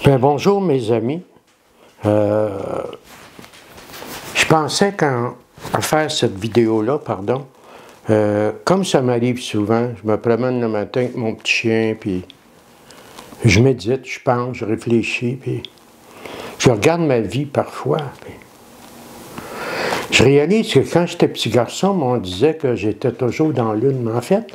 Bien, bonjour mes amis. Je pensais à faire cette vidéo-là, pardon, comme ça m'arrive souvent, je me promène le matin avec mon petit chien, puis je médite, je pense, je réfléchis, puis je regarde ma vie parfois. Puis je réalise que quand j'étais petit garçon, on disait que j'étais toujours dans l'une, mais en fait,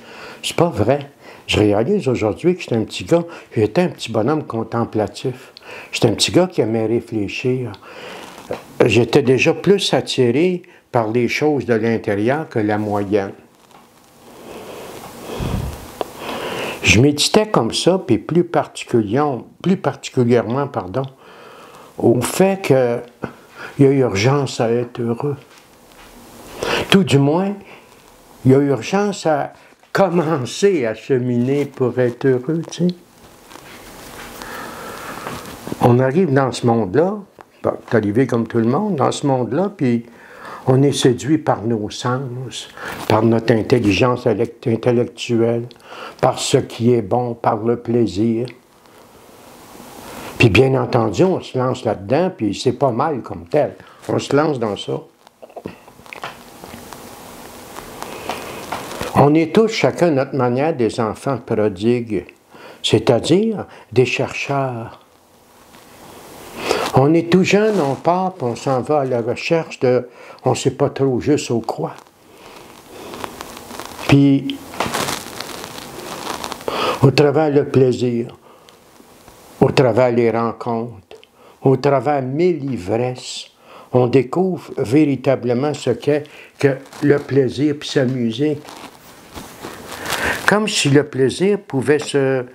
c'est pas vrai. Je réalise aujourd'hui que j'étais un petit gars, j'étais un petit bonhomme contemplatif. J'étais un petit gars qui aimait réfléchir. J'étais déjà plus attiré par les choses de l'intérieur que la moyenne. Je méditais comme ça, puis plus particulièrement, au fait qu'il y a urgence à être heureux. Tout du moins, il y a urgence à commencer à cheminer pour être heureux, tu sais. On arrive dans ce monde-là, c'est arrivé comme tout le monde, dans ce monde-là, puis on est séduit par nos sens, par notre intelligence intellectuelle, par ce qui est bon, par le plaisir. Puis bien entendu, on se lance là-dedans, puis c'est pas mal comme tel. On se lance dans ça. On est tous, chacun de notre manière, des enfants prodigues, c'est-à-dire des chercheurs. On est tout jeune, on part, puis on s'en va à la recherche de, on ne sait pas trop juste au quoi. Puis, au travers le plaisir, au travers les rencontres, au travers mille ivresses, on découvre véritablement ce qu'est que le plaisir puis s'amuser. Comme si le plaisir pouvait se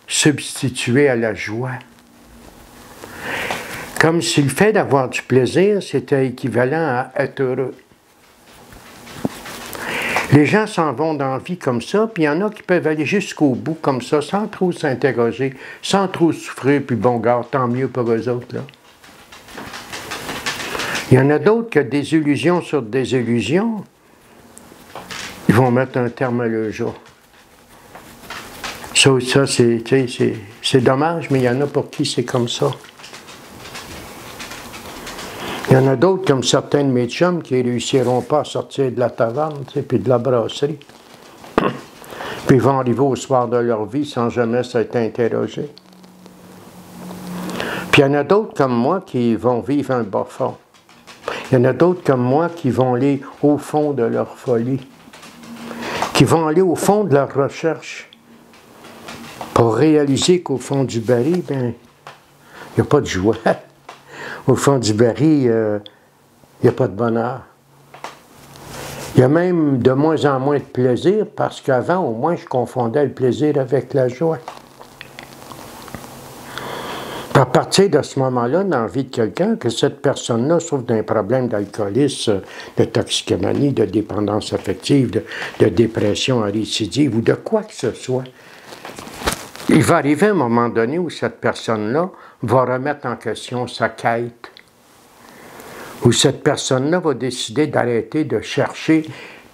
substituer à la joie. Comme si le fait d'avoir du plaisir, c'était équivalent à être heureux. Les gens s'en vont dans la vie comme ça, puis il y en a qui peuvent aller jusqu'au bout comme ça, sans trop s'interroger, sans trop souffrir, puis bon, gars, tant mieux pour eux autres, là. Il y en a d'autres qui ont des illusions sur des illusions. Ils vont mettre un terme à leur jour. Ça c'est dommage, mais il y en a pour qui c'est comme ça. Il y en a d'autres, comme certains de mes chums, qui ne réussiront pas à sortir de la taverne, puis de la brasserie. Puis ils vont arriver au soir de leur vie sans jamais s'être interrogés. Puis il y en a d'autres comme moi qui vont vivre un bas fond. Il y en a d'autres comme moi qui vont aller au fond de leur folie, qui vont aller au fond de leur recherche, pour réaliser qu'au fond du baril, ben, il n'y a pas de joie. Au fond du baril, il n'y a pas de bonheur. Il y a même de moins en moins de plaisir, parce qu'avant, au moins, je confondais le plaisir avec la joie. À partir de ce moment-là, dans la vie de quelqu'un, que cette personne-là souffre d'un problème d'alcoolisme, de toxicomanie, de dépendance affective, de dépression en récidive, ou de quoi que ce soit, il va arriver un moment donné où cette personne-là va remettre en question sa quête, où cette personne-là va décider d'arrêter de chercher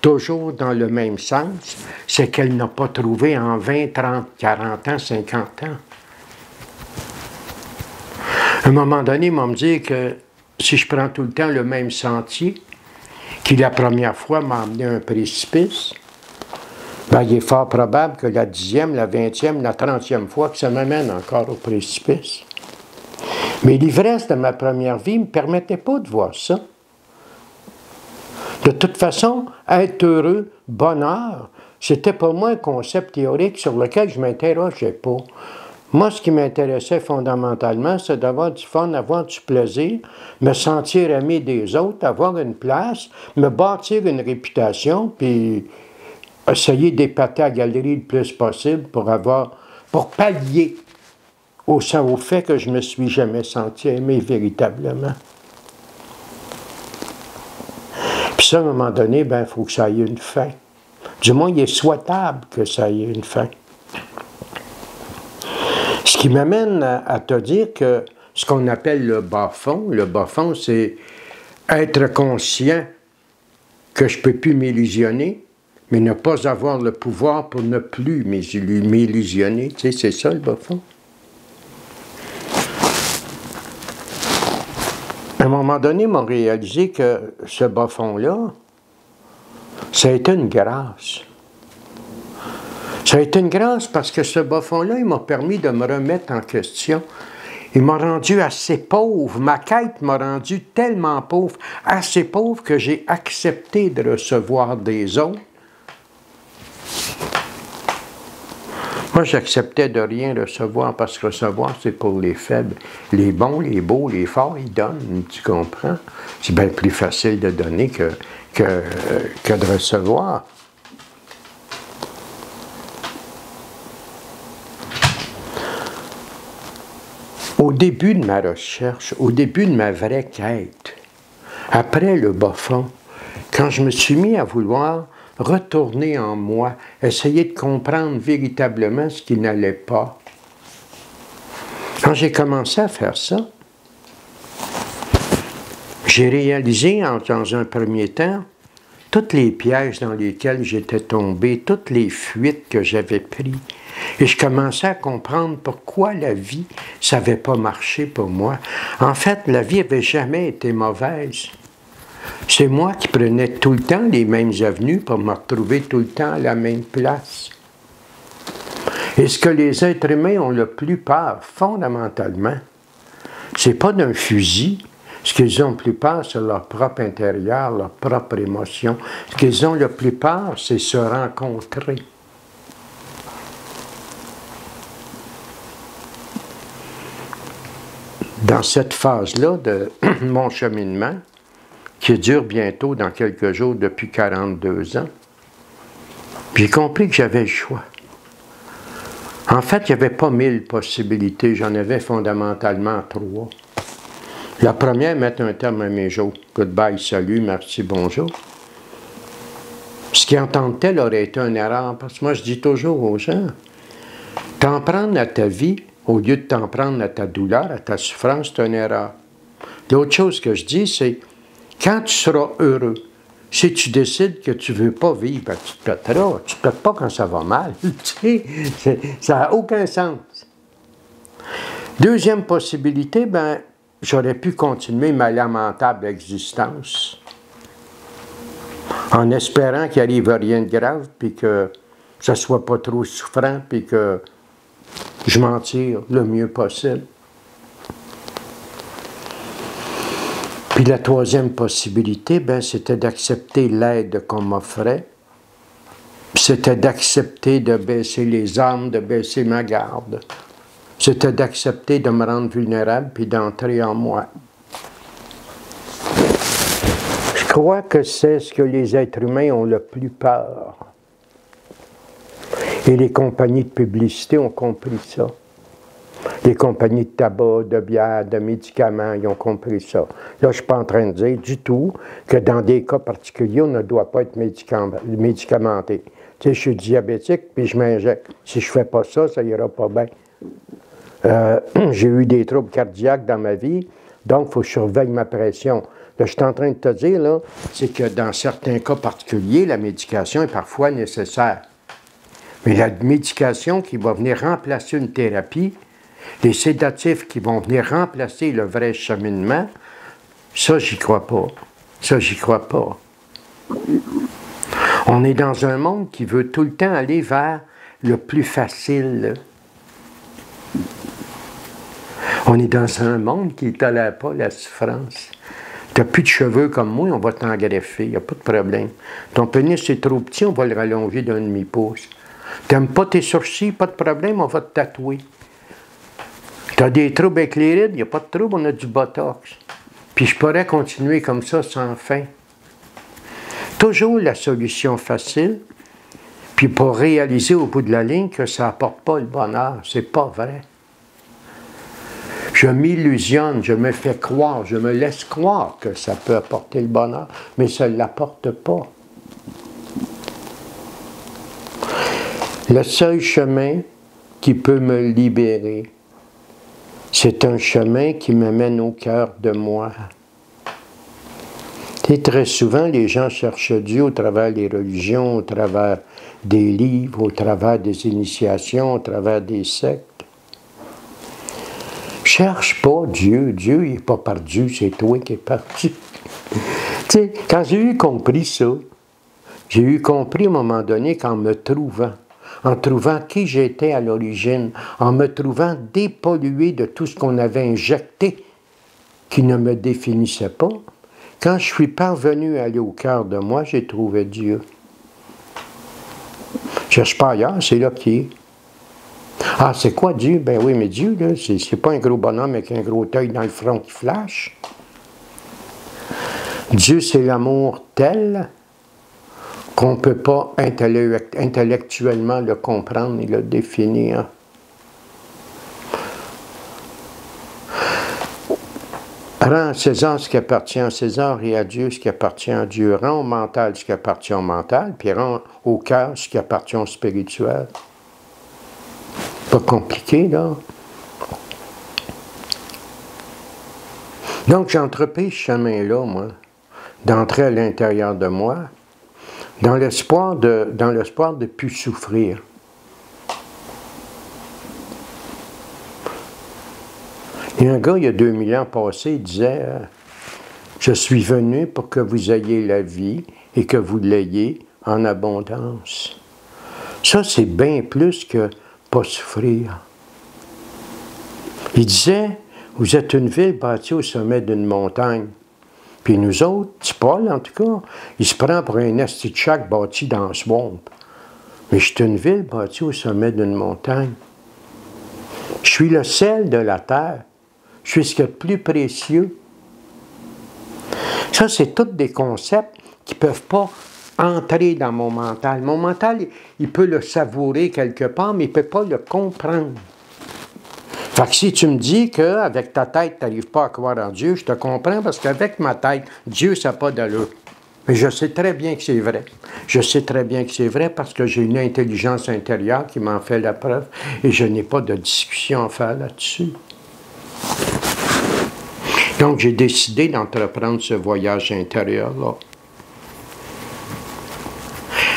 toujours dans le même sens, c'est qu'elle n'a pas trouvé en 20, 30, 40 ans, 50 ans. À un moment donné, ils vont me dire que si je prends tout le temps le même sentier, qui la première fois m'a amené à un précipice, ben, il est fort probable que la 10e, la 20e, la 30e fois que ça m'amène encore au précipice. Mais l'ivresse de ma première vie ne me permettait pas de voir ça. De toute façon, être heureux, bonheur, c'était pour moi un concept théorique sur lequel je ne m'interrogeais pas. Moi, ce qui m'intéressait fondamentalement, c'est d'avoir du fun, avoir du plaisir, me sentir aimé des autres, avoir une place, me bâtir une réputation, puis essayer d'épater la galerie le plus possible pour pallier au fait que je ne me suis jamais senti aimé véritablement. Puis ça, à un moment donné, ben, il faut que ça ait une fin. Du moins, il est souhaitable que ça ait une fin. Ce qui m'amène à te dire que ce qu'on appelle le bas fond, c'est être conscient que je ne peux plus m'illusionner, mais ne pas avoir le pouvoir pour ne plus m'illusionner. Tu sais, c'est ça le bas fond. À un moment donné, ils m'ont réalisé que ce bas-fond-là, ça a été une grâce. Ça a été une grâce parce que ce bas-fond-là, il m'a permis de me remettre en question. Il m'a rendu assez pauvre. Ma quête m'a rendu tellement pauvre, assez pauvre que j'ai accepté de recevoir des autres. Moi, j'acceptais de rien recevoir parce que recevoir, c'est pour les faibles. Les bons, les beaux, les forts, ils donnent, tu comprends? C'est bien plus facile de donner que de recevoir. Au début de ma recherche, au début de ma vraie quête, après le bas-fond, quand je me suis mis à vouloir retourner en moi, essayer de comprendre véritablement ce qui n'allait pas. Quand j'ai commencé à faire ça, j'ai réalisé dans un premier temps tous les pièges dans lesquels j'étais tombé, toutes les fuites que j'avais prises. Et je commençais à comprendre pourquoi la vie, ça n'avait pas marché pour moi. En fait, la vie n'avait jamais été mauvaise. C'est moi qui prenais tout le temps les mêmes avenues pour me retrouver tout le temps à la même place. Et ce que les êtres humains ont le plus peur, fondamentalement, c'est pas d'un fusil. Ce qu'ils ont le plus peur, c'est leur propre intérieur, leur propre émotion. Ce qu'ils ont le plus peur, c'est se rencontrer. Dans cette phase-là de mon cheminement, qui dure bientôt dans quelques jours depuis 42 ans, j'ai compris que j'avais le choix. En fait, il n'y avait pas 1000 possibilités, j'en avais fondamentalement 3. La première, mettre un terme à mes jours. Goodbye, salut, merci, bonjour. Ce qui en tant que tel aurait été une erreur, parce que moi je dis toujours aux gens, t'en prendre à ta vie, au lieu de t'en prendre à ta douleur, à ta souffrance, c'est une erreur. L'autre chose que je dis, c'est, quand tu seras heureux, si tu décides que tu ne veux pas vivre, ben, tu te pèteras. Tu ne te pètes pas quand ça va mal. Ça n'a aucun sens. Deuxième possibilité, ben, j'aurais pu continuer ma lamentable existence en espérant qu'il n'arrive rien de grave, puis que ça ne soit pas trop souffrant, puis que je m'en tire le mieux possible. Puis la troisième possibilité, ben, c'était d'accepter l'aide qu'on m'offrait. C'était d'accepter de baisser les armes, de baisser ma garde. C'était d'accepter de me rendre vulnérable puis d'entrer en moi. Je crois que c'est ce que les êtres humains ont le plus peur. Et les compagnies de publicité ont compris ça. Les compagnies de tabac, de bière, de médicaments, ils ont compris ça. Là, je ne suis pas en train de dire du tout que dans des cas particuliers, on ne doit pas être médicamenté. Tu sais, je suis diabétique, puis je m'injecte. Si je ne fais pas ça, ça n'ira pas bien. J'ai eu des troubles cardiaques dans ma vie, donc il faut que je surveille ma pression. Là, je suis en train de te dire, là, c'est que dans certains cas particuliers, la médication est parfois nécessaire. Mais la médication qui va venir remplacer une thérapie, les sédatifs qui vont venir remplacer le vrai cheminement, ça, j'y crois pas. Ça, j'y crois pas. On est dans un monde qui veut tout le temps aller vers le plus facile. On est dans un monde qui ne tolère pas la souffrance. Tu n'as plus de cheveux comme moi, on va t'en greffer, il n'y a pas de problème. Ton pénis est trop petit, on va le rallonger d'un demi-pouce. Tu n'aimes pas tes sourcils, pas de problème, on va te tatouer. Tu as des troubles avec les rides, il n'y a pas de trouble, on a du botox. Puis je pourrais continuer comme ça sans fin. Toujours la solution facile, puis pour réaliser au bout de la ligne que ça n'apporte pas le bonheur, c'est pas vrai. Je m'illusionne, je me fais croire, je me laisse croire que ça peut apporter le bonheur, mais ça ne l'apporte pas. Le seul chemin qui peut me libérer, c'est un chemin qui me mène au cœur de moi. Et très souvent, les gens cherchent Dieu au travers des religions, au travers des livres, au travers des initiations, au travers des sectes. Je Cherche pas Dieu. Dieu, il n'est pas perdu, c'est toi qui es perdu. Tu sais, quand j'ai eu compris ça, j'ai eu compris à un moment donné qu'en me trouvant, en trouvant qui j'étais à l'origine, en me trouvant dépollué de tout ce qu'on avait injecté qui ne me définissait pas, quand je suis parvenu à aller au cœur de moi, j'ai trouvé Dieu. Je cherche pas ailleurs, c'est là qu'il est. Ah, c'est quoi Dieu? Ben oui, mais Dieu, là, c'est pas un gros bonhomme avec un gros œil dans le front qui flash. Dieu, c'est l'amour tel qu'on ne peut pas intellectuellement le comprendre et le définir. Rends à César ce qui appartient à César et à Dieu ce qui appartient à Dieu. Rends au mental ce qui appartient au mental, puis rends au cœur ce qui appartient au spirituel. Pas compliqué, là. Donc, j'ai entrepris ce chemin-là, moi, d'entrer à l'intérieur de moi, dans l'espoir de ne plus souffrir. Il y a un gars, il y a 2000 ans passés, il disait « Je suis venu pour que vous ayez la vie et que vous l'ayez en abondance. » Ça, c'est bien plus que pas souffrir. Il disait « Vous êtes une ville bâtie au sommet d'une montagne. » Puis nous autres, c'est Paul en tout cas, il se prend pour un esti de chac bâti dans le swamp. Mais je suis une ville bâtie au sommet d'une montagne. Je suis le sel de la terre. Je suis ce qu'il y a de plus précieux. Ça, c'est tous des concepts qui ne peuvent pas entrer dans mon mental. Mon mental, il peut le savourer quelque part, mais il ne peut pas le comprendre. Fait que si tu me dis qu'avec ta tête, tu n'arrives pas à croire en Dieu, je te comprends parce qu'avec ma tête, Dieu, ça n'a pas d'allure. Mais je sais très bien que c'est vrai. Je sais très bien que c'est vrai parce que j'ai une intelligence intérieure qui m'en fait la preuve et je n'ai pas de discussion à faire là-dessus. Donc, j'ai décidé d'entreprendre ce voyage intérieur-là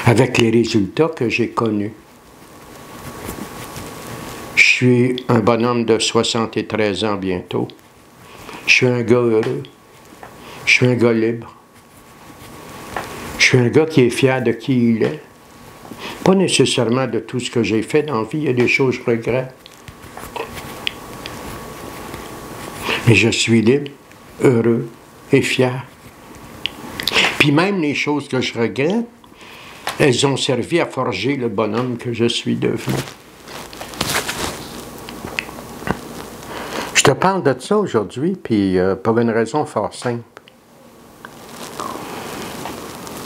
avec les résultats que j'ai connus. Je suis un bonhomme de 73 ans bientôt. Je suis un gars heureux. Je suis un gars libre. Je suis un gars qui est fier de qui il est. Pas nécessairement de tout ce que j'ai fait dans la vie. Il y a des choses que je regrette. Mais je suis libre, heureux et fier. Puis même les choses que je regrette, elles ont servi à forger le bonhomme que je suis devenu. Je te parle de ça aujourd'hui, puis pour une raison fort simple.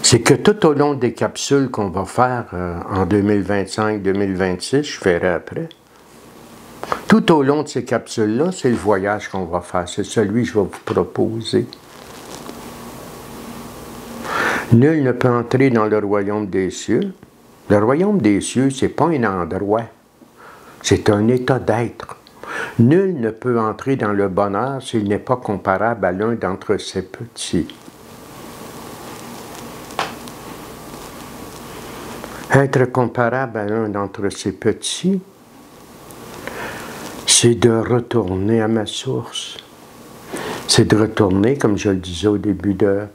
C'est que tout au long des capsules qu'on va faire en 2025-2026, je ferai après, tout au long de ces capsules-là, c'est le voyage qu'on va faire. C'est celui que je vais vous proposer. Nul ne peut entrer dans le royaume des cieux. Le royaume des cieux, ce n'est pas un endroit. C'est un état d'être. Nul ne peut entrer dans le bonheur s'il n'est pas comparable à l'un d'entre ses petits. Être comparable à l'un d'entre ses petits, c'est de retourner à ma source. C'est de retourner, comme je le disais au début de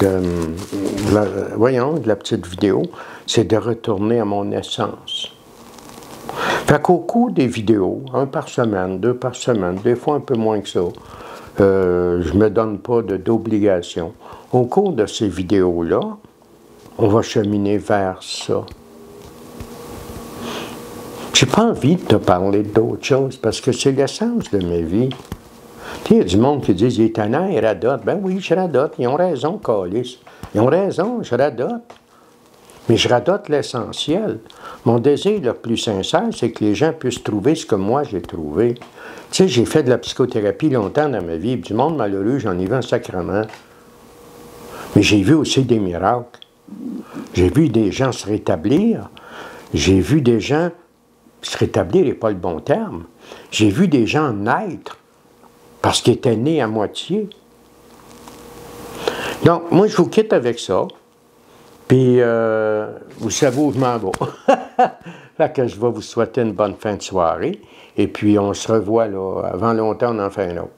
la petite vidéo, c'est de retourner à mon essence. Fait qu'au cours des vidéos, 1 par semaine, 2 par semaine, des fois un peu moins que ça, je ne me donne pas d'obligation. Au cours de ces vidéos-là, on va cheminer vers ça. J'ai pas envie de te parler d'autre chose parce que c'est l'essence de ma vie. Tu sais, il y a du monde qui dit « Il est tannant, il radote. » Ben oui, je radote. Ils ont raison, câlisse. Ils ont raison, je radote. Mais je radote l'essentiel. Mon désir le plus sincère, c'est que les gens puissent trouver ce que moi j'ai trouvé. Tu sais, j'ai fait de la psychothérapie longtemps dans ma vie. Du monde malheureux, j'en ai vu un sacrement. Mais j'ai vu aussi des miracles. J'ai vu des gens se rétablir. J'ai vu des gens... Se rétablir n'est pas le bon terme. J'ai vu des gens naître parce qu'ils étaient nés à moitié. Donc, moi, je vous quitte avec ça. Puis, vous savez où je m'en vais. Fait que je vais vous souhaiter une bonne fin de soirée. Et puis, on se revoit là, avant longtemps, on en fait un autre.